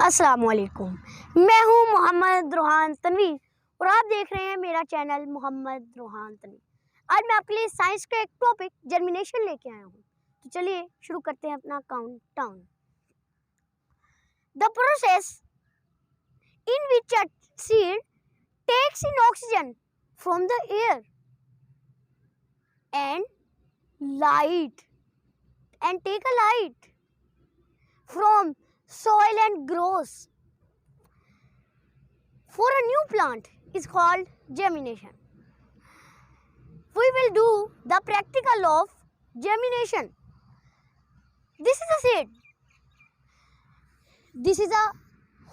अस्सलामुअलैकुम। मैं हूँ मोहम्मद रोहान तनवीर और आप देख रहे हैं मेरा चैनल मोहम्मद रोहान तनवीर। आज मैं आपके लिए साइंस का एक टॉपिक जर्मिनेशन लेके आया हूँ। तो चलिए शुरू करते हैं अपना countdown. The process in which a seed takes in oxygen from the air and light take a light from soil and grows for a new plant is called germination. We will do the practical of germination. This is a seed. This is a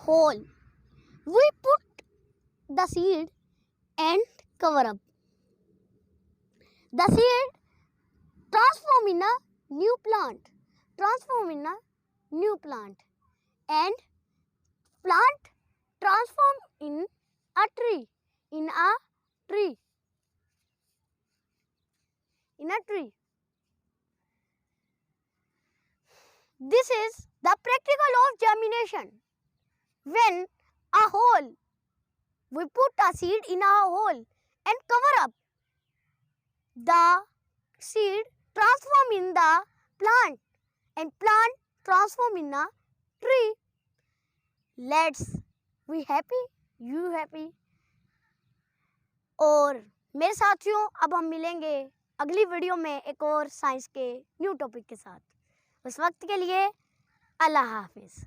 hole. We put the seed and cover up. The seed transform in a new plant. And plant transform in a tree. This is the practical of germination. When a hole, we put a seed in a hole and cover up. The seed transform in the plant and plant transform in a tree. Let's be happy, you happy. और मेरे साथियों, अब हम मिलेंगे अगली video में एक और साइंस के न्यू टॉपिक के साथ। उस वक्त के लिए अल्लाह हाफिज़।